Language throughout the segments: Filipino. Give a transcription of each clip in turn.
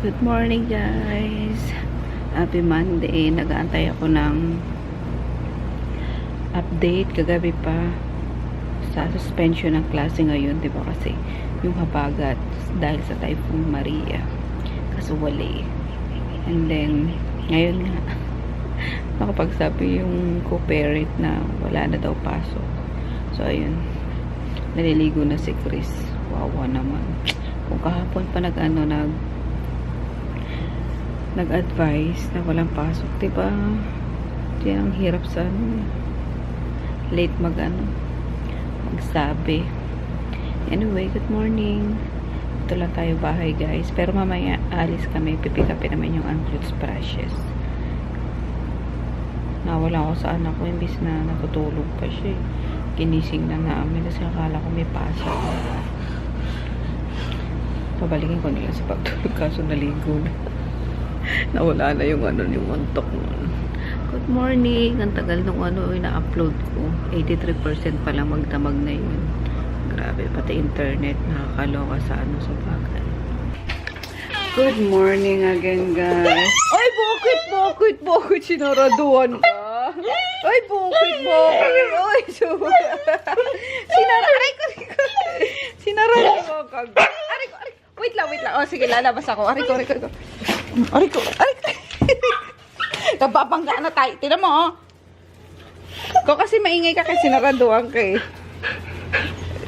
Good morning guys. Happy Monday. Nag-aantay ako ng update kagabi pa sa suspension ng klase ngayon, 'di ba? Kasi yung habagat dahil sa Typhoon Maria. Kaso wala. And then ngayon nga nakapagsabi yung co-parent na wala na daw pasok. So ayun. Naliligo na si Chris. Wawa naman. Kung kahapon pa nag-advise na walang pasok, diba? Diyan ang hirap sa late magsabi. Anyway, good morning. Ito lang tayo bahay guys. Pero mamaya alis kami, pipikapin naman yung CLUTZ brushes. Nawala ako sa anak ko, imbis na natutulog pa siya. Ginising na namin kasi akala ko may pasok. Pabalikin ko nila sa pagtulog kaso naligo na. Nawala na yung yung antok nun. Good morning. Ang tagal nung ina-upload ko. 83% pa lang magdamag na yun. Grabe, pati internet nakakaloka sa sa bagay. Good morning again, guys. Ay, bakit? Sinaraduhan ka? Ay, bakit? Ay, sinaraduhan ka. Aray ko. Wait lang. Oh, sige, lalabas ako. Aray ko. Nababangga na tayo. Tignan mo, oh. Ko kasi maingay ka kasi sinaraduhan ka eh.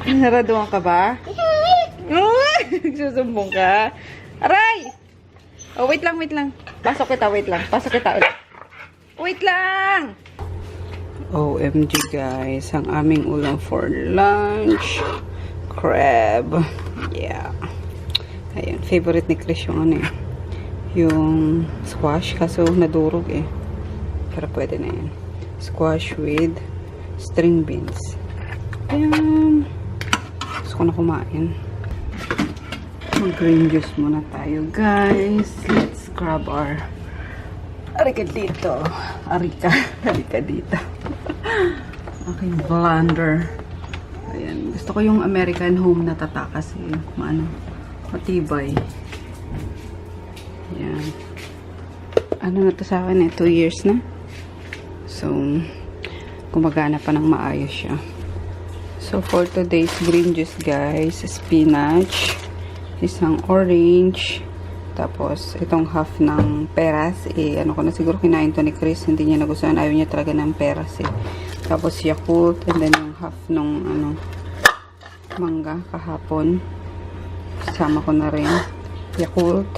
Sinaraduhan ka ba? Susumbong ka. Aray! Oh, wait lang. Pasok kita ulit. Wait lang! OMG guys, ang aming ulam for lunch. Crab. Yeah. Ayun, favorite ni Chris yung yung squash, kaso nadurog eh. Pero pwede na yan. Squash with string beans. Ayan. Gusto ko na kumain. Mag-green juice muna tayo, guys. Let's grab our Arika dito. Arika dito. Aking blender. Ayan. Gusto ko yung American home na tata kasi matibay. Ayan. Ano na to sa akin eh? 2 years na. So, gumagana pa ng maayos siya. So, for today's green juice, guys, spinach, isang orange, tapos itong half ng peras, ko na siguro kinain to ni Chris, hindi niya nagustuhan, ayaw niya talaga ng peras eh. Tapos Yakult, and then yung half nung mangga kahapon, sama ko na rin Yakult,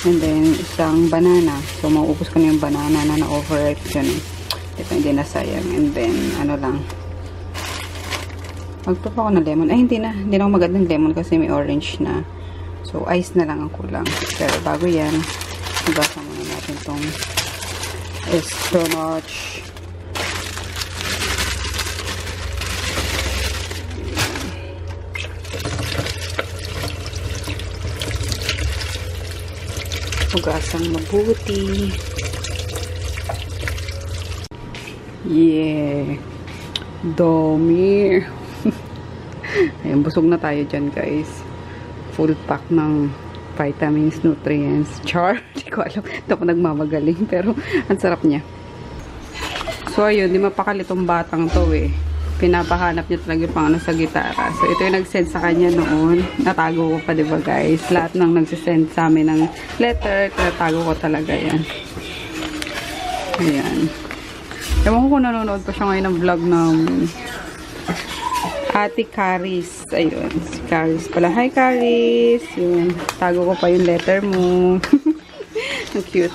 and then isang banana. So mauubos ko na yung banana na na-overripe dyan eh. Depende na sayang. And then magpapa ko ng lemon. Ay, hindi na ako magad ng lemon kasi may orange na. So, ice na lang ang kulang. Pero bago yan, nabasa muna natin itong spinach. Hugasang mabuti. Yeah. Dami. Ayan, busog na tayo dyan, guys. Full pack ng vitamins, nutrients, char. Hindi ko alam. Ito ako nagmamagaling. Pero, ang sarap niya. So, ayun. Di mapakali tong batang to eh. Pinapahanap niya talaga yung pang sa gitara. So, ito yung nag-send sa kanya noon. Natago ko pa, diba, guys? Lahat ng nagsisend sa amin ng letter, natago ko talaga yan. Ayan. Ewan ko kung nanonood pa siya ngayon ng vlog ng Ate Caris. Ayun. Si Caris pala. Hi, Caris. Yun. Tago ko pa yung letter mo. Ang cute.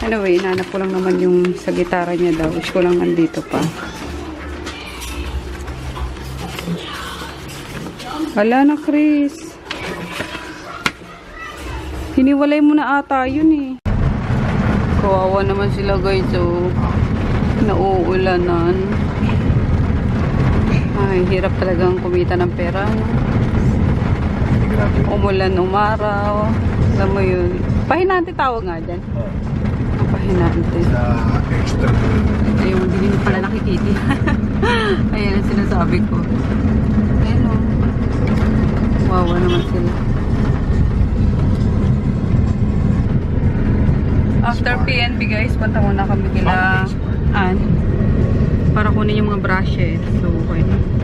Anyway, nanap ko lang naman yung sa gitara niya daw. Wish ko lang nandito pa. Wala na, Chris. Hiniwalay mo na ata yun eh. Kawawa naman sila, guys. So, nauulanan. Ay, hirap talagang kumita ng pera. Umulan, umaraw. Alam mo yun. Pahinante tawag nga dyan. Pahinante. Sa extra. Ayun, hindi mo pala nakikita. Ayan ang sinasabi ko. Ayan o. Wawa naman sila. After PNB guys, punta muna kami kila para kunin yung mga brushes. So,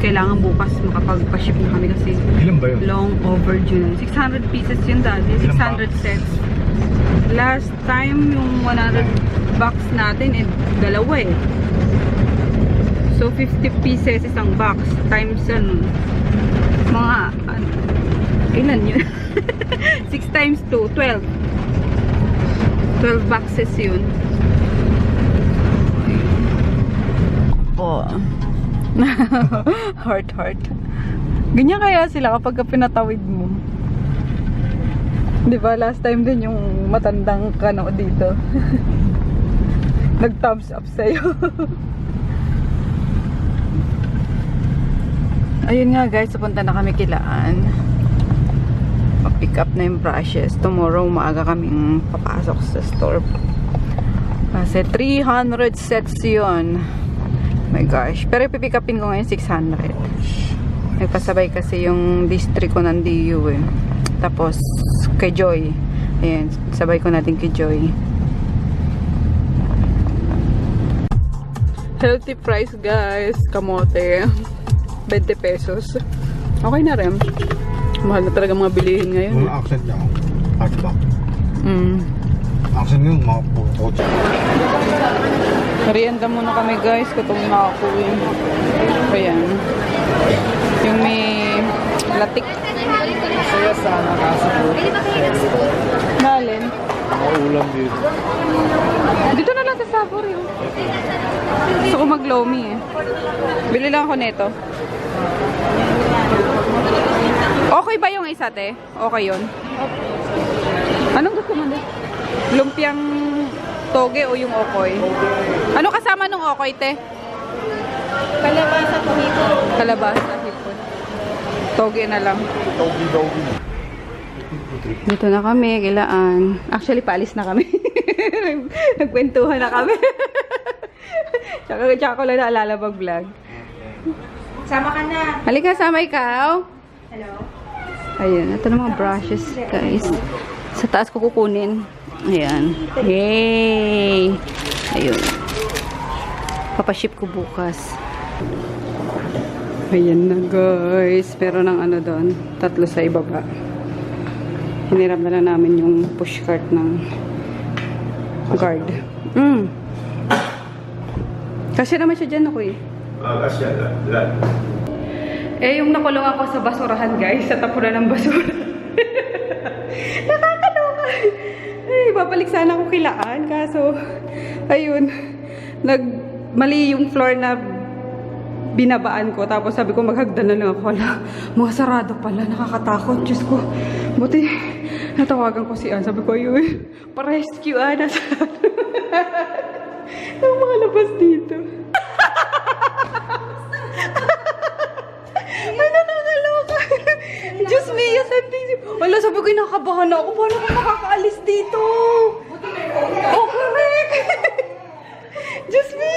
kailangan bukas makapagpa-ship na kami kasi ilan ba yun? Long overdue. 600 pieces yun dati. 600 sets. Last time, yung 100 box natin, dalawa eh. So, 50 pieces isang box. Times, mga, ilan yun? 6 times 2, 12. 12 boxes yun. Oh. Heart. Ganyan kaya sila kapag pinatawid mo. Diba last time din yung matandang kano dito. Nag-thumbs up sa'yo. Ayun nga guys, pupunta na kami kilaan. Mag-pick up na yung brushes. Tomorrow maaga kaming papasok sa store. Kasi 300 sets yun. My gosh. Pero ipipick upin ko ngayon 600. Nagpasabay kasi yung district ko ng DU eh. Tapos kay Joy. Ayan. Sabay ko natin kay Joy. Healthy price guys. Kamote. 20 pesos. Okay na rin. Mahal na talaga mga bilihin ngayon. Mga accent niya. Hardback. Accent ngayon, mga puro. Merienda muna kami guys. Katong nakakuwi. Ayan. Yung may latik. Masaya sana kasi po. Nalin. Mga ulam dito. Dito na lang sa Sabor yun. Gusto ko mag-lomi eh. Bili lang ako neto. Okay ba yung isa, te? Okay yun? Anong gusto mo, te? Lumpiang toge o yung okoy? Ano kasama nung okoy, te? Kalabasa po hipon. Kalabasa, hipon. Toge na lang. Togi. Dito na kami, kilaan. Actually, paalis na kami. Nagkwentuhan na kami. Tsaka ko lang naalala mag-vlog. Sama ka na. Halika, sama ikaw. Hello? Ayun, ito na mga brushes, guys. Sa taas ko kukunin. Ayan. Yay! Ayun. Papaship ko bukas. Ayan na, guys. Pero ng ano doon, 3 sa ibaba. Hiniram na lang namin yung pushcart ng guard. Kasi naman siya dyan ako eh. Kasi yan. Eh, yung nakulong ako sa basurahan, guys, sa tapunan ng basura. Nakakaloka. Eh, babalik sana ako kilaan. Kaso, ayun, mali yung floor na binabaan ko. Tapos sabi ko, maghagdan na lang ako. Wala, mga sarado pala. Nakakatakot. Diyos ko. Buti, natawagan ko si Ann. Sabi ko, ayun, pa-rescue, Ann. Ang mga labas dito. Ay, nakakaloka. Diyos me, wala, sabi ko, nakabahan ako. Paano ko makakaalis dito? Oh, correct. Diyos me.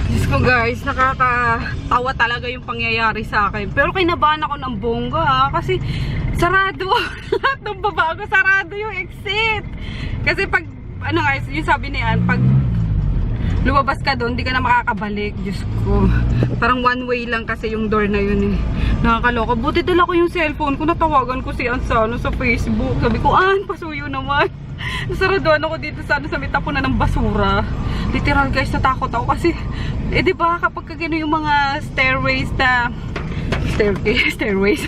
Diyos ko guys, nakakatawa talaga yung pangyayari sa akin. Pero kinabahan ako ng bongga ha. Kasi sarado. Lahat ng babago, sarado yung exit. Kasi pag, ano guys, yung sabi ni Ann, pag lumabas ka doon, di ka na makakabalik. Diyos ko. Parang one way lang kasi yung door na yun eh. Nakakaloka. Buti dala ko yung cellphone ko. Natawagan ko si Ann sa Facebook. Sabi ko, Ann, pasuyo naman. Nasaraduan ako dito sa may tapunan ng basura. Literal guys, natakot ako kasi, eh diba kapag gano'n yung mga stairways na, stairways,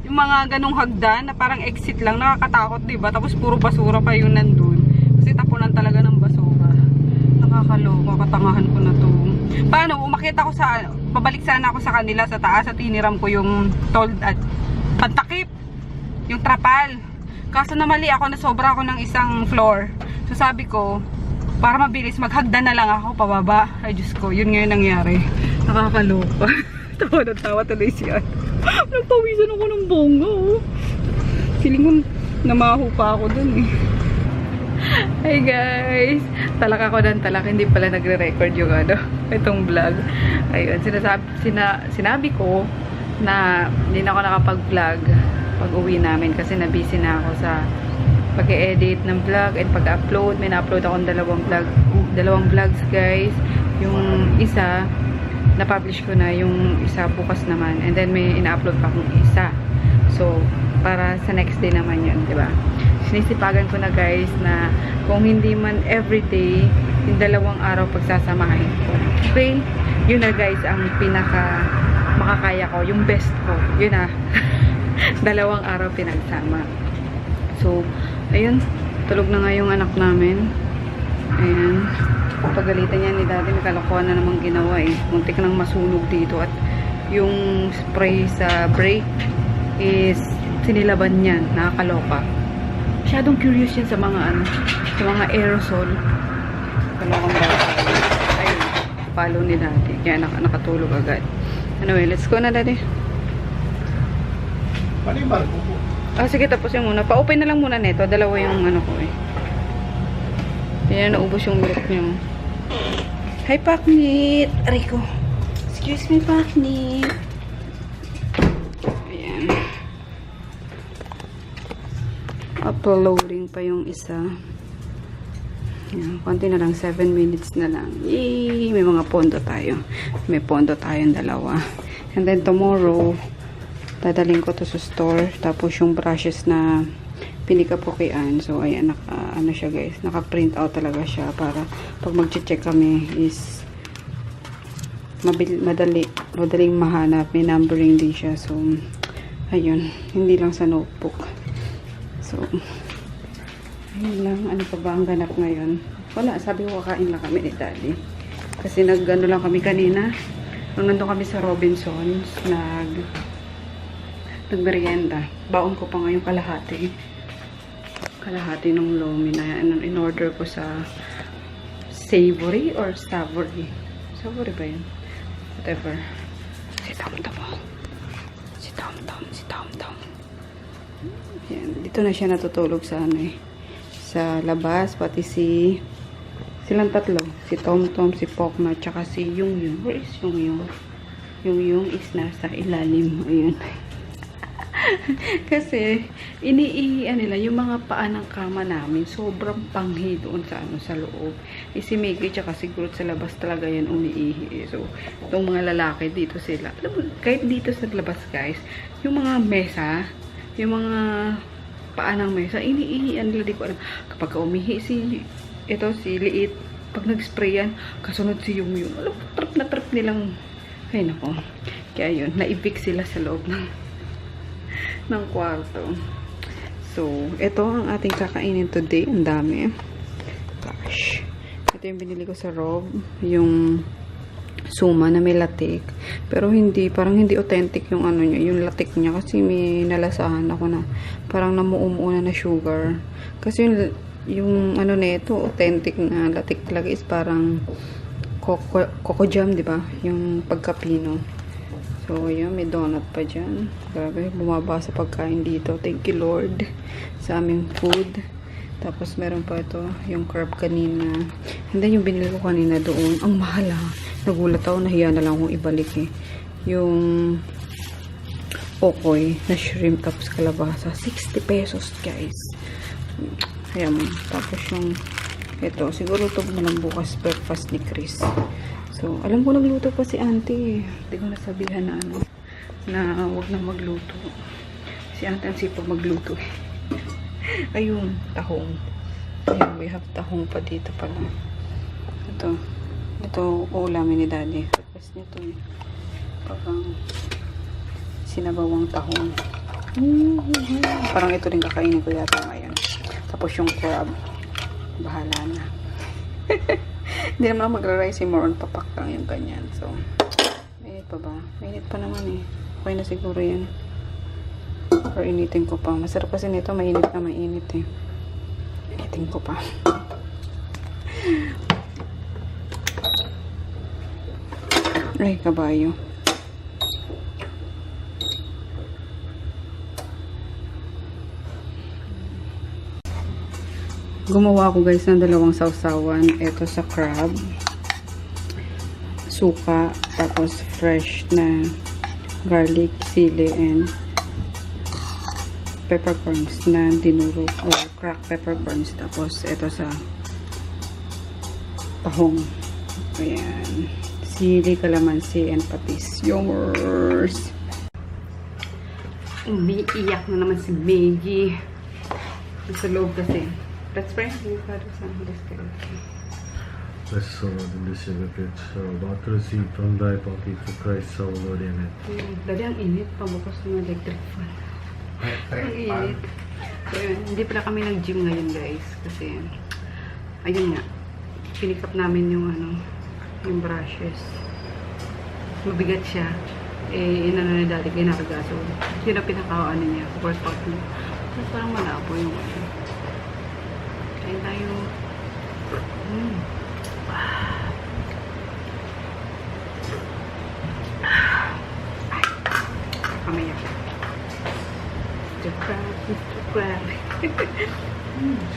yung mga ganong hagdan na parang exit lang, nakakatakot diba? Tapos puro basura pa yung nandun. Kasi tapunan talaga ng basura. Nakakaloka, katangahan ko na to. Paano, umakit ako sa, pabalik sana ako sa kanila sa taas at iniram ko yung pantakip, yung trapal. Kaso namali ako, nasobra ako ng isang floor. So sabi ko, para mabilis, maghagdan na lang ako pababa. Ay Diyos ko, yun ngayon nangyari. Nakakaloka. Tawa na tawa tuloy siya. Nagpawisan ako ng bongga oh. Feeling ko, namaho pa ako dun eh. Hey guys, talak ako ng talak. Hindi pala nagre-record yung itong vlog. Ayun, sinabi ko na hindi na ako nakapag-vlog pag uwi namin kasi nabusy na ako sa pag-edit ng vlog and pag-upload. May na-upload akong dalawang vlogs guys. Yung isa na-publish ko na, yung isa bukas naman, and then may ina-upload pa akong isa. So para sa next day naman yun, diba? Sinisipagan ko na guys na kung hindi man everyday, yung 2 araw pagsasamahin ko. Okay, yun na guys ang pinaka makakaya ko, yung best ko, yun na. 2 araw pinagsama. So ayun, tulog na nga yung anak namin. Ayan, pagalitan niya ni daddy, may kalokohan na namang ginawa eh. Muntik nang masunog dito, at yung spray sa brake is sinilaban niyan, nakakaloka. Masyadong curious yun sa mga sa mga aerosol. Kalokang bata. Ayun, follow ni daddy, kaya nakatulog agad. Anyway, let's go na daddy. Ano yung barko po? Sige, tapos yung muna. Pa-open na lang muna nito. 2 yung ano ko eh. Yan, naubos yung milk niyo. Hi, Paknit! Aray ko. Excuse me, Paknit. Ayan. Uploading pa yung isa. Ayan, konti na lang. 7 minutes na lang. Yay! May mga pondo tayo. May pondo tayong 2. And then tomorrow, dadalhin ko to sa store. Tapos yung brushes na pinika po kay Ann. So, ayan, ano siya guys. Naka-print out talaga siya para pag mag-check kami is madaling mahanap. May numbering din siya. So, ayun. Hindi lang sa notebook. So, ayun lang. Ano pa ba ang ganap ngayon? Wala. Sabi ko, kakain lang kami ni daddy. Kasi nag-ano lang kami kanina. Nung nandun kami sa Robinsons, nagmerienda. Baon ko pa ngayong kalahati ng lomi na in-order ko sa Savory or Savory. Savory ba yun? Whatever. Si Tom. Yan. Dito na siya natutulog sa sa labas. Pati silang 3. Si Tom, si Pokma, tsaka si Yung. Where is Yung? Yung is nasa ilalim. Ayun. Kasi iniihian nila yung mga paa ng kama namin, sobrang panghi doon sa loob. Si Miggy tsaka siguro sa labas talaga yan umiihi. So itong mga lalaki dito sila, kahit dito sa labas guys, yung mga mesa, yung mga paa ng mesa, iniihian nila. Di ko alam, kapag umihi si Liit, pag nag-spray yan, kasunod si Yung. Alam, trap nilang, ay nako, kaya yun, naibig sila sa loob ng kwarto. So, ito ang ating kakainin today. Ang dami. Gosh. Ito yung binili ko sa Rob. Yung suma na may latik. Pero parang hindi authentic yung ano niya, yung latik niya. Kasi may nalasahan ako na parang namuumuuna na sugar. Kasi yung ano na ito, authentic na latik talaga is parang coco jam, di ba? Yung pagkapino. So, ayan, may donut pa dyan. Grabe, bumaba sa pagkain dito. Thank you, Lord, sa aming food. Tapos, meron pa ito, yung crab kanina. And then, yung binili ko kanina doon, ang mahal ha. Nagulat ako, nahiya na lang akong ibalik eh. Yung okoy na shrimp tapos kalabasa. 60 pesos, guys. Ayan, tapos yung ito, siguro ito na lang bukas breakfast ni Chris. So, alam ko nagluto pa si auntie. Hindi ko nasabihan na wag na magluto. Si auntie ang sipag magluto. Ayun, tahong. Ayan, we have tahong pa dito pala. Ito ulamin ni daddy. Request nito eh. Parang sinabawang tahong. Parang ito rin kakainin ko yata ngayon. Tapos yung crab. Bahala na. Hindi naman ako magra-rice more on papak lang yung ganyan. So, mainit pa ba? Mainit pa naman eh. Okay na siguro yan. Or initin ko pa. Masarap kasi nito, mainit na mainit eh. Initin ko pa. Ay, kabayo. Gumawa ako guys ng 2 sausawan. Ito sa crab. Suka. Tapos fresh na garlic, sili, and peppercorns na dinuro o cracked peppercorns. Tapos ito sa tahong. Ayan. Sili, kalamansi, and patis. Yummers! Umiiyak na naman si Maggie. Sa loob kasi. Let's pray. Bless us, O Lord, in this your gift, so about to receive from thy pocket to Christ, our Lord, Amen. Dali ang init. Pabukas ng electric fan. Ang init. So, yun. Hindi pala kami nag-gym ngayon, guys. Kasi, ayun nga. Pinick up namin yung yung brushes. Mabigat siya. Inano ni daddy kay nakagaso. Yun ang pinaka-ano niya. Workout niya. Parang malabo yung kain tayo. Kamaya. Mr. Crab, Mr. Crab.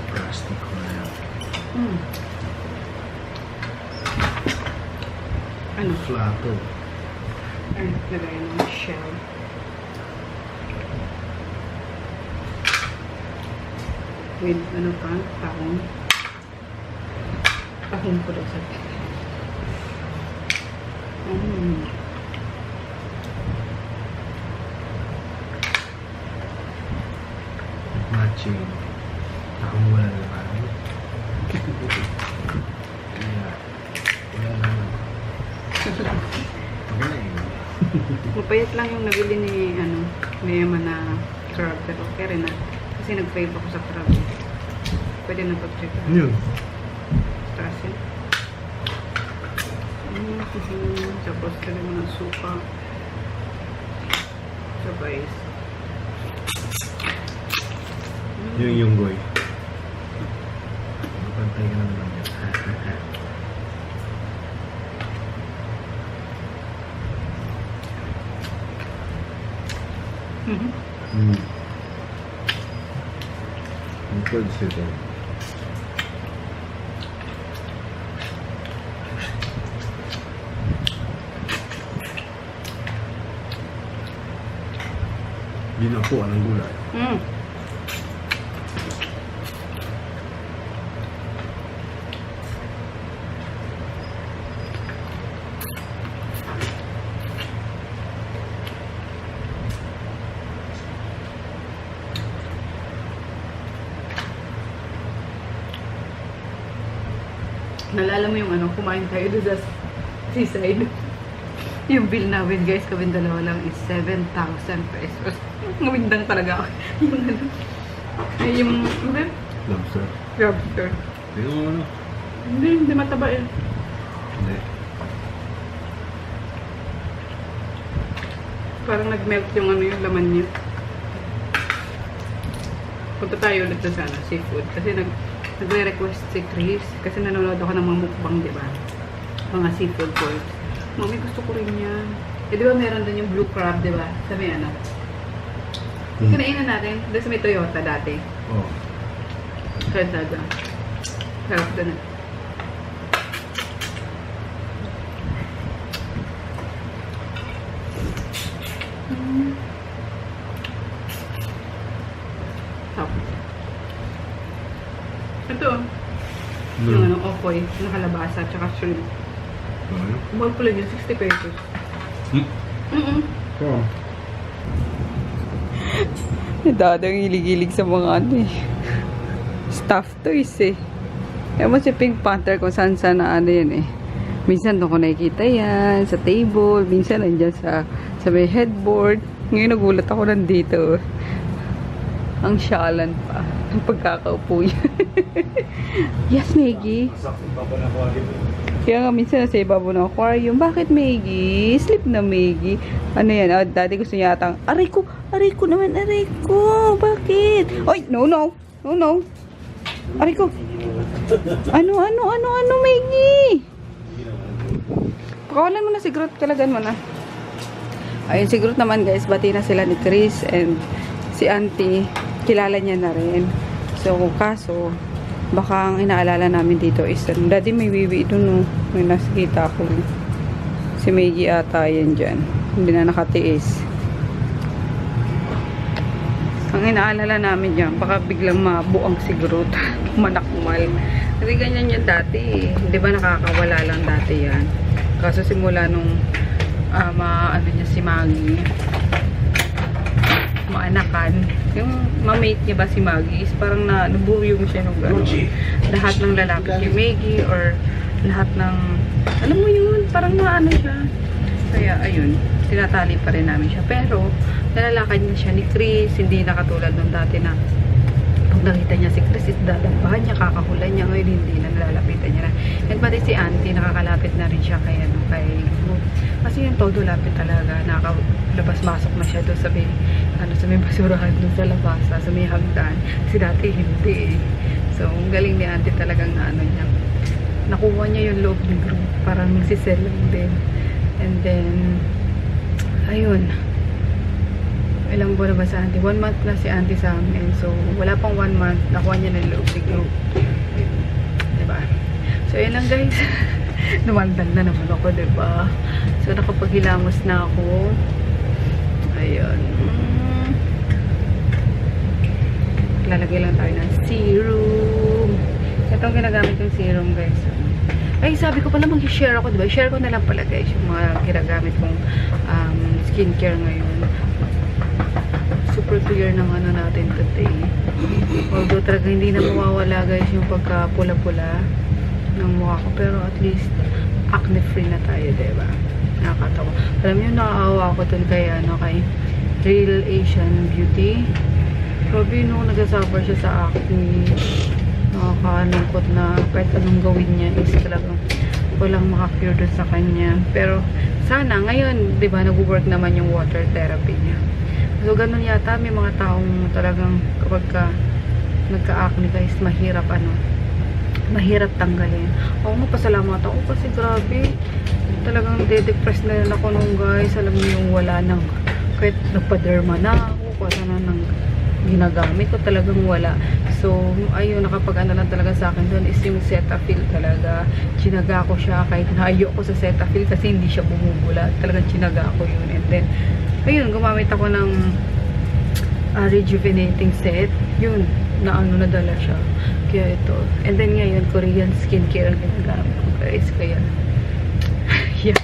Plastic crab. Ano? Flato. Ay, lagay ng shell. With ano pa? Tahong. Tahong ko daw sa Matching. Akong wala naman. Wala naman. Mapayat lang yung nabili ni Mayaman na crab. Pero okay rin na. Kasi nag-fave ako sa crab. Pwede na pag-check. Yun. Taas yun. Tapos kaya mo ng suka. Sabay. Yung goy. Pantay ka na naman yan. Ang CLUTZ ito. Binakuan ng gulay. Nalala mo yung kumain tayo doon sa seaside. Yung bill namin, guys, kawin dalawa lang is 7,000 pesos. Ngawindang talaga ako. Yung Lobster. lobster. Yung Hindi mataba eh. Hindi. Parang nag-melt yung yung laman niya. Punta tayo ulit sa seafood. Kasi nagre-request si Chris. Kasi nanonood ako ng mga mukbang, di ba? Mga seafood boys. Mami, gusto ko rin yan. Eh, di ba meron din yung blue crab, di ba? Sa may Kinainan natin. Doon sa may Toyota dati. Oh. Kaya sada. Sarap doon. Tapos. Ito. Yung okoy, nakalabasa, tsaka shrimp. Mahal pala yun, 60 pesos. Oh. Dadang hilig-hilig sa mga stuffed toys eh. Ewan si Pink Panther kung saan na yan eh. Minsan doon ko nakikita yan, sa table, minsan nandiyan sa may headboard. Ngayon nagulat ako nandito. Ang syalan pa. Ang pagkakaupo niya. Yes, Maggie. Kaya nga minsan nasa ibabaw ng aquarium. Bakit, Maggie? Sleep na, Maggie. Ano yan? Oh, daddy gusto niya atang, aray ko naman, aray ko. Bakit? Oy, no. Aray ko. Ano, Maggie? Pakawalan mo na si Groot, kalagan mo na. Ayun, si Groot naman, guys. Bati na sila ni Chris and si Auntie. Kilala niya na rin. So, kaso, baka ang inaalala namin dito is, daddy may bibi dun, no? May nakikita ako. Si Maggie ata yan dyan. Hindi na nakatiis. Ang Ang inaalala namin yan, baka biglang mabuang si Groot. Manakmal. Kasi ganyan yan dati. Di ba nakakawala lang dati yan. Kaso simula nung ano niya si Maggie, maanakan. Yung mamate niya ba si Maggie is parang nabuyong siya nung gano'n. Lahat ng lalaki kay Maggie or lahat ng, alam mo yun, parang naano siya. Kaya ayun, tinatali pa rin namin siya. Pero nalalakad niya siya ni Chris, hindi na katulad nung dati na pag nakita niya si Chris is dadampahan niya, kakahulan niya. Ngayon hindi na, nalalapitan niya na. And pati si Auntie, nakakalapit na rin siya kay Groot. Kasi yung todo lapit talaga, nakalabas-masok na siya doon sa may basurahan doon sa labas, sa may hagdan. Kasi dati hindi eh. So, ang galing ni Auntie talagang niya. Nakuha niya yung loob ni Groot, parang nagsisell lang din. And then, ayun. Ilang buwan na ba sa Auntie? 1 month na si Auntie sa amin. So, wala pang 1 month. Nakuha niya ng loob ni Groot. Diba? So, yun lang guys. Numaldal na naman ako, diba? So, nakapaghilamos na ako. Ayun. Lalagay lang tayo ng serum. Ito ang ginagamit yung serum, guys. Ay, sabi ko pala mag-share ako, diba? Share ko na lang pala, guys, yung mga ginagamit kong skincare ngayon. Super clear ng ano natin today. Although talaga hindi na mawawala, guys, yung pagka-pula-pula ng mukha ko. Pero at least, acne-free na tayo, diba? Nakakatawa. Alam niyo, nakaawa ako dun kay Real Asian Beauty. Grabe, no, nag-suffer siya sa acne. Nakakalungkot na kahit anong gawin niya is talagang walang makakure doon sa kanya. Pero sana ngayon, 'di ba, nag-work naman yung water therapy niya. So ganun yata may mga taong talagang kapag nagka-acne guys, mahirap tanggalin. Ako nga pasalamat ako kasi grabe, talagang de-depress na rin ako nung guys. Alam niyo yung wala nang kahit nagpa-derma na ako, kung ano nang ginagamit ko, talagang wala. So, ayun, nakapag-ano lang talaga sa akin doon is yung Cetaphil talaga. Chinaga ko siya kahit naayo ko sa Cetaphil kasi hindi siya bumubula. Talagang chinaga ko yun. And then, ayun, gumamit ako ng rejuvenating set. Yun, nadala siya. Kaya ito. And then ngayon, Korean skincare ang ginagamit ko guys. Kaya, yeah.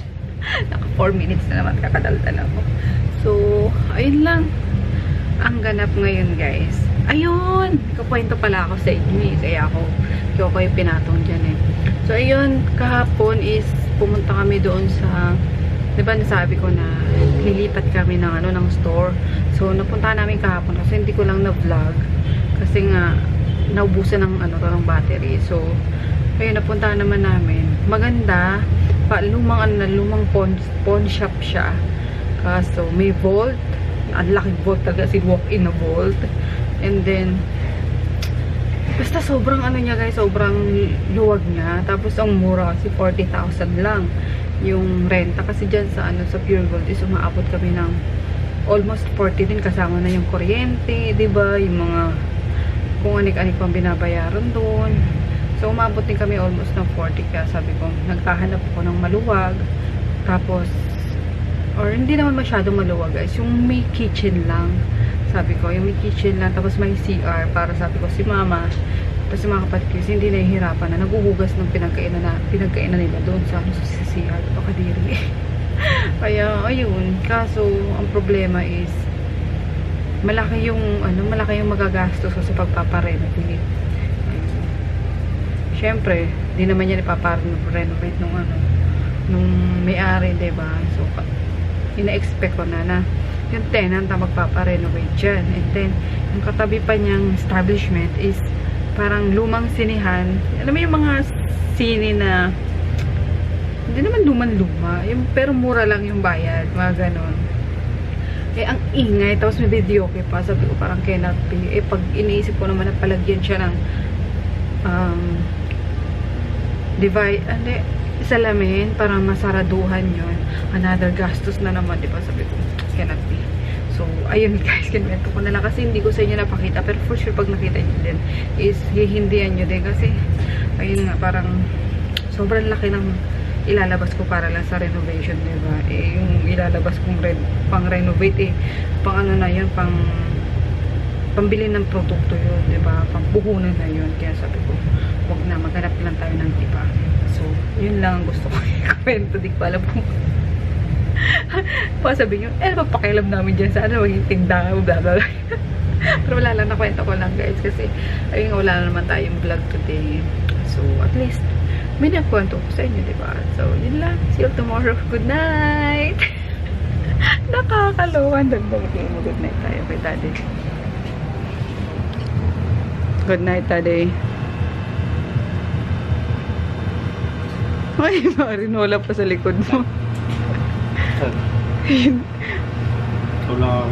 Naka 4 minutes na naman kakadaldal ako. So, ayun lang ang ganap ngayon guys. Ayun, kakwento pala ako sa inyo eh. Kaya ako yung pinatong dyan eh. So ayun, kahapon is pumunta kami doon sa, diba nasabi ko na lilipat kami ng store. So napunta namin kahapon kasi hindi ko lang na vlog kasi nga naubusan ng ng battery. So ayun, napunta naman namin. Maganda, lumang pawn shop siya. Kaso may vault, ang laking vault talaga, si walk-in na vault. And then basta sobrang niya guys, sobrang luwag niya. Tapos ang mura kasi 40,000 lang yung renta kasi dyan sa sa Pure Gold is umaabot kami ng almost 40 din, kasama na yung kuryente, 'di ba? Yung mga kung anik-anik pang binabayaran doon. So umabot din kami almost ng 40, kaya sabi ko naghahanap ako ng maluwag. Tapos or hindi naman masyado maluwag guys, yung may kitchen lang. Sabi ko, yung may kitchen lang, tapos may CR para sabi ko si mama, tapos yung mga kapatid ko, hindi nahihirapan na naguhugas ng pinagkainan nila doon sa CR. Ito kadiri. Kaya, ayun. Kaso, ang problema is, malaki yung magagastos sa pagpaparenovate. Siyempre, di naman yan ipaparenovate nung may-ari, diba? So, ina-expect ko na yung tenant na magpaparenovate dyan. And then, yung katabi pa niyang establishment is parang lumang sinihan. Alam mo yung mga sini na hindi naman luma, pero mura lang yung bayad, mga ganon. Eh, ang ingay, tapos may videoke pa. Sabi ko parang cannot be. Eh, pag iniisip ko naman na palagyan siya ng salamin, parang masaraduhan yun. Another gastos na naman, diba? Sabi ko, cannot be. So, ayun guys, kinwento ko na lang kasi hindi ko sa inyo napakita. Pero for sure, pag nakita nyo din, is hihindihan nyo din. Kasi, ayun nga, parang sobrang laki ng ilalabas ko para lang sa renovation, diba? Eh, yung ilalabas kong pang renovate, pang na yun, pang pambili ng produkto yun, di ba? Pampuhunan na yun. Kaya sabi ko, wag na, maghanap lang tayo ng iba. So, yun lang ang gusto ko i-kwento. Di ko alam kung sabi nyo, ano ba pakialam namin dyan? Sana maging tindahan, bla bla bla. Pero wala lang, nakwento ko lang guys. Kasi, ayun, wala na naman tayong vlog today. So, at least, may nakwento ko sa inyo, diba? So, yun lang. See you tomorrow. Good night! Nakakaloan. Dagdag mo. Good night tayo kay Daddy. Good night, Daddy. Ay, marinola pa sa likod mo. Wala